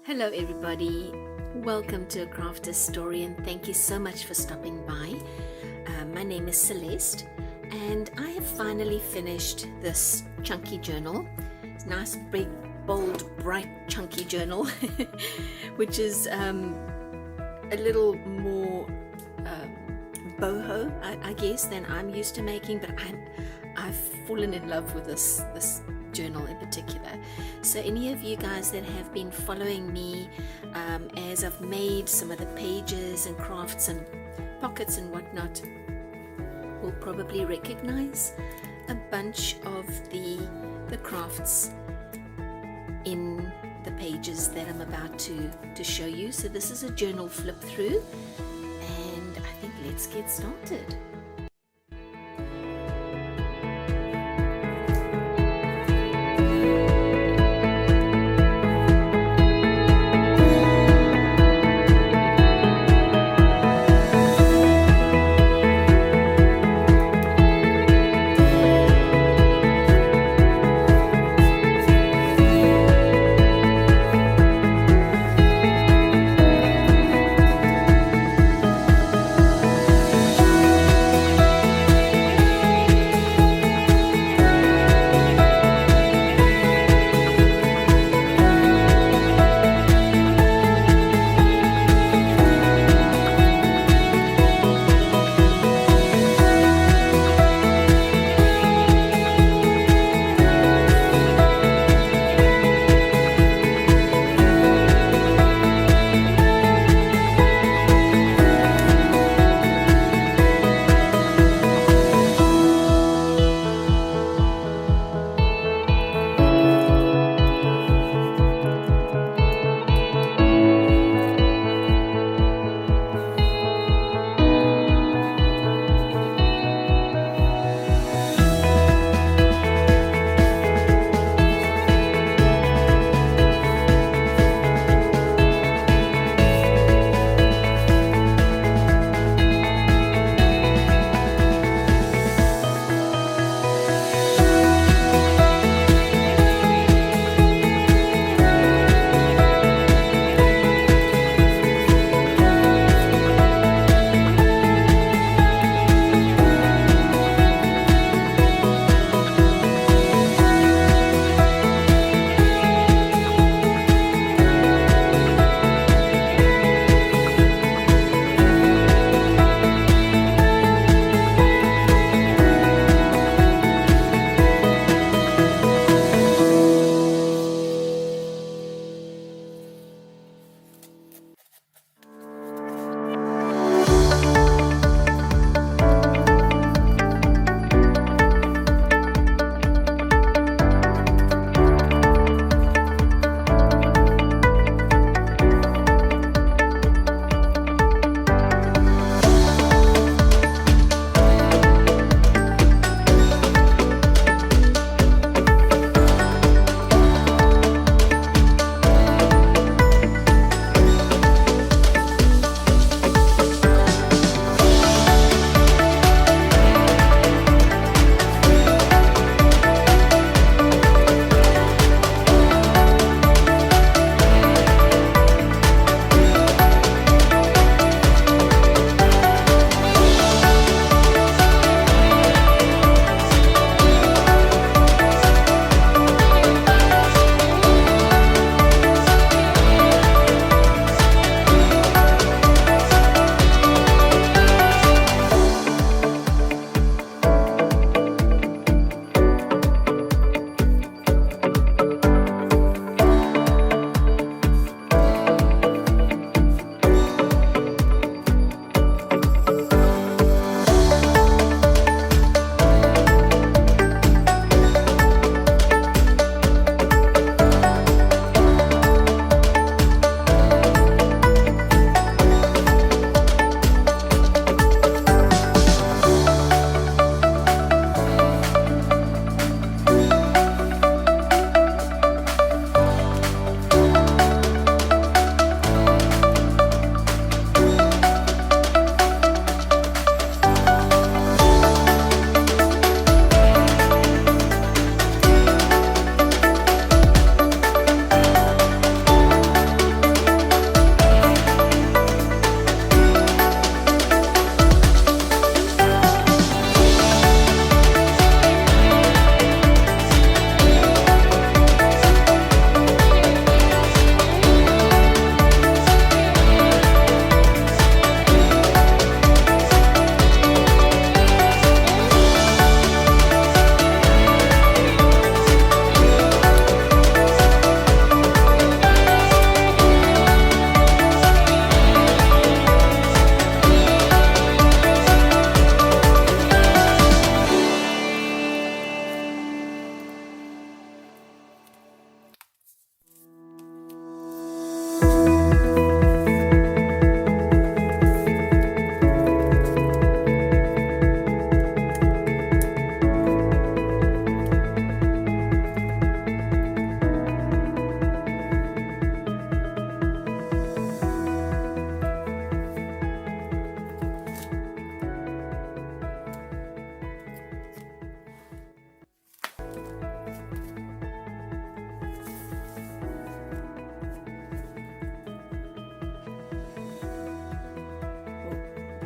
Hello everybody, welcome to A Crafter's Story and thank you so much for stopping by. My name is Celeste and I have finally finished this chunky journal. It's a nice big, bold, bright, chunky journal which is a little more boho, I guess, than I'm used to making, but I've fallen in love with this journal in particular. So any of you guys that have been following me as I've made some of the pages and crafts and pockets and whatnot will probably recognize a bunch of the crafts in the pages that I'm about to show you. So this is a journal flip through and I think let's get started.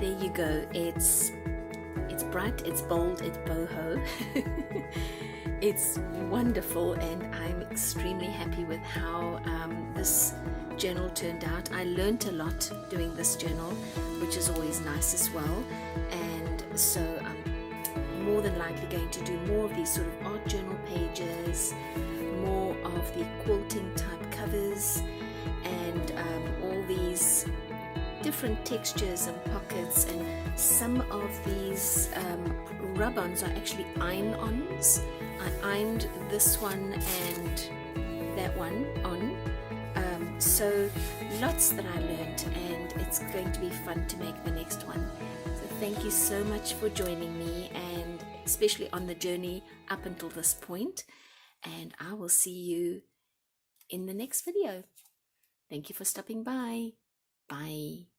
there you go. It's bright, it's bold, it's boho. It's wonderful, and I'm extremely happy with how this journal turned out. I learned a lot doing this journal, which is always nice as well, and so I'm more than likely going to do more of these sort of art journal pages, more of the quilting type covers, and all these different textures and pockets, and some of these rub-ons are actually iron-ons. I ironed this one and that one on, so lots that I learned, and it's going to be fun to make the next one. So thank you so much for joining me, and especially on the journey up until this point, and I will see you in the next video. Thank you for stopping by. Bye.